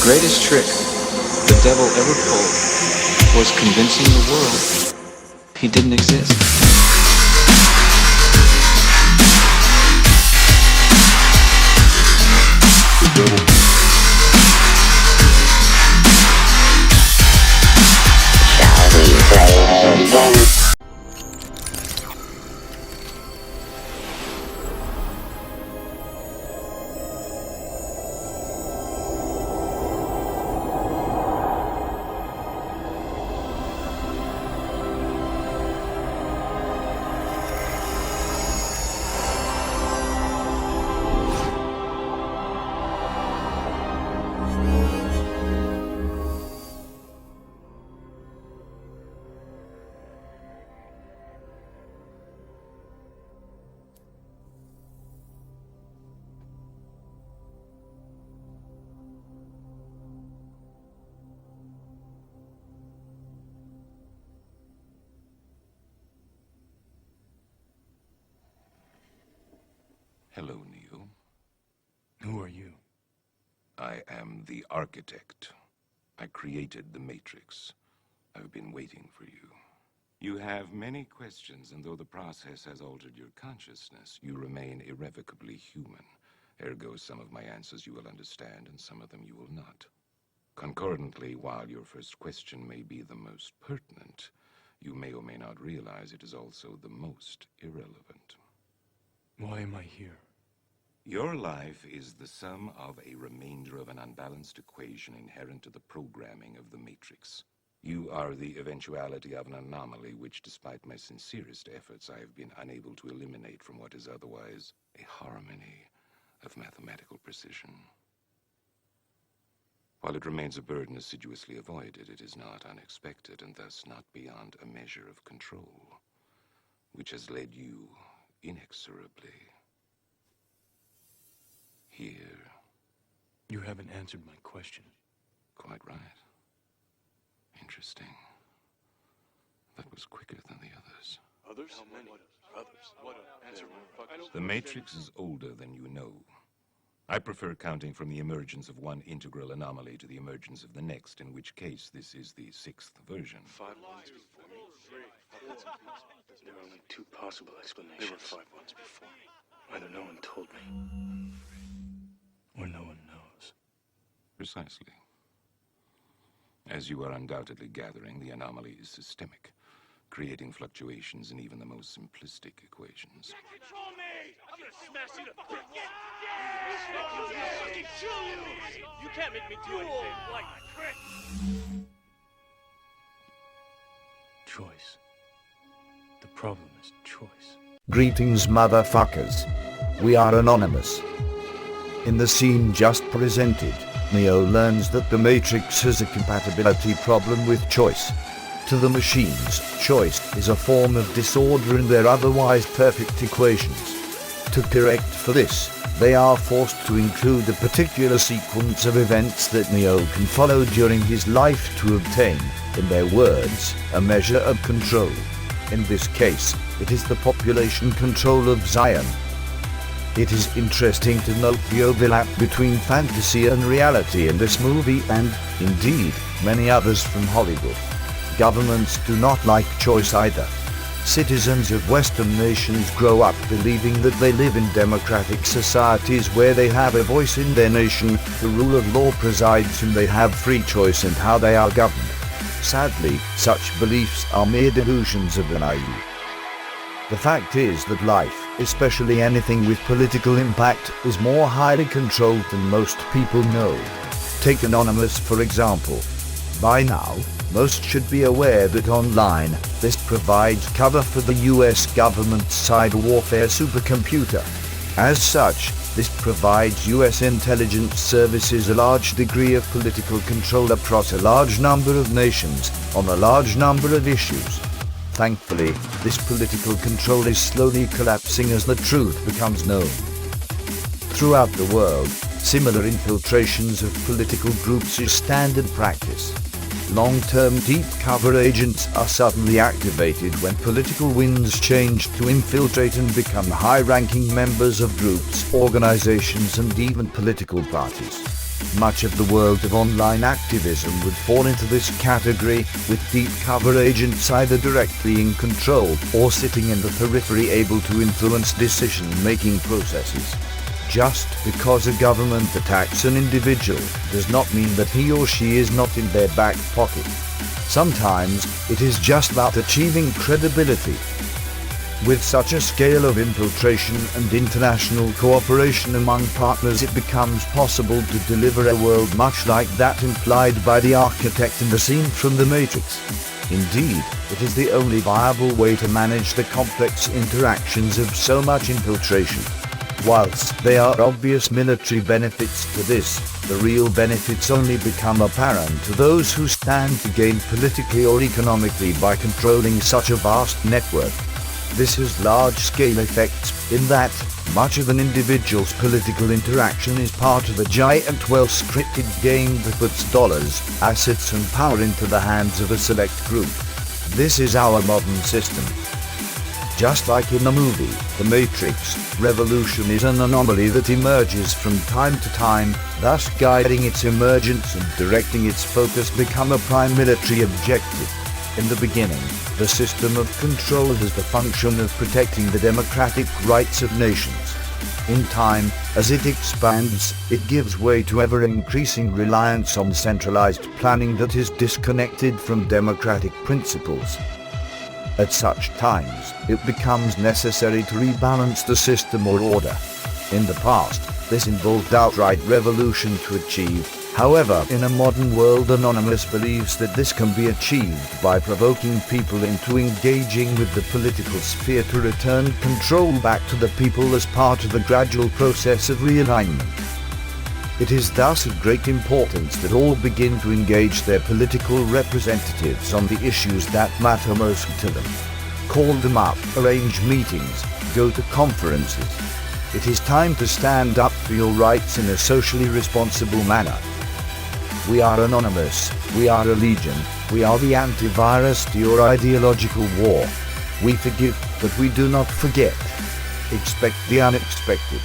The greatest trick the devil ever pulled was convincing the world he didn't exist. Shall we play again? Hello, Neo. Who are you? I am the architect. I created the Matrix. I've been waiting for you. You have many questions, and though the process has altered your consciousness, you remain irrevocably human. Ergo, some of my answers you will understand, and some of them you will not. Concordantly, while your first question may be the most pertinent, you may or may not realize it is also the most irrelevant. Why am I here? Your life is the sum of a remainder of an unbalanced equation inherent to the programming of the Matrix. You are the eventuality of an anomaly which, despite my sincerest efforts, I have been unable to eliminate from what is otherwise a harmony of mathematical precision. While it remains a burden assiduously avoided, it is not unexpected, and thus not beyond a measure of control, which has led you inexorably here. You haven't answered my question. Quite right. Interesting. That was quicker than the others. Others? How many? Others. What? Answer me. The Matrix is older than you know. I prefer counting from the emergence of one integral anomaly to the emergence of the next, in which case this is the sixth version. 5 ones before me. 3. There are only 2 possible explanations. There were 5 ones before me. Either no one told me, or no one knows. Precisely. As you are undoubtedly gathering, the anomaly is systemic, creating fluctuations in even the most simplistic equations. Control me! I'm gonna smash you to bits! You can't make me do anything like Chris! Choice. The problem is choice. Greetings, motherfuckers. We are anonymous. In the scene just presented, Neo learns that the Matrix has a compatibility problem with choice. To the machines, choice is a form of disorder in their otherwise perfect equations. To correct for this, they are forced to include a particular sequence of events that Neo can follow during his life to obtain, in their words, a measure of control. In this case, it is the population control of Zion. It is interesting to note the overlap between fantasy and reality in this movie and, indeed, many others from Hollywood. Governments do not like choice either. Citizens of Western nations grow up believing that they live in democratic societies where they have a voice in their nation, the rule of law presides and they have free choice in how they are governed. Sadly, such beliefs are mere delusions of the naive. The fact is that life, especially anything with political impact, is more highly controlled than most people know. Take Anonymous for example. By now, most should be aware that online, this provides cover for the US government's cyber warfare supercomputer. As such, this provides US intelligence services a large degree of political control across a large number of nations, on a large number of issues. Thankfully, this political control is slowly collapsing as the truth becomes known. Throughout the world, similar infiltrations of political groups is standard practice. Long-term deep cover agents are suddenly activated when political winds change to infiltrate and become high-ranking members of groups, organizations and even political parties. Much of the world of online activism would fall into this category, with deep cover agents either directly in control or sitting in the periphery able to influence decision-making processes. Just because a government attacks an individual does not mean that he or she is not in their back pocket. Sometimes it is just about achieving credibility. With such a scale of infiltration and international cooperation among partners, it becomes possible to deliver a world much like that implied by the architect in the scene from The Matrix. Indeed, it is the only viable way to manage the complex interactions of so much infiltration. Whilst there are obvious military benefits to this, the real benefits only become apparent to those who stand to gain politically or economically by controlling such a vast network. This has large-scale effects, in that much of an individual's political interaction is part of a giant well-scripted game that puts dollars, assets and power into the hands of a select group. This is our modern system. Just like in the movie, The Matrix, revolution is an anomaly that emerges from time to time, thus guiding its emergence and directing its focus become a prime military objective. In the beginning, the system of control has the function of protecting the democratic rights of nations. In time, as it expands, it gives way to ever-increasing reliance on centralized planning that is disconnected from democratic principles. At such times, it becomes necessary to rebalance the system or order. In the past, this involved outright revolution to achieve. However, in a modern world, Anonymous believes that this can be achieved by provoking people into engaging with the political sphere to return control back to the people as part of a gradual process of realignment. It is thus of great importance that all begin to engage their political representatives on the issues that matter most to them. Call them up, arrange meetings, go to conferences. It is time to stand up for your rights in a socially responsible manner. We are Anonymous, we are a legion, we are the antivirus to your ideological war. We forgive, but we do not forget. Expect the unexpected.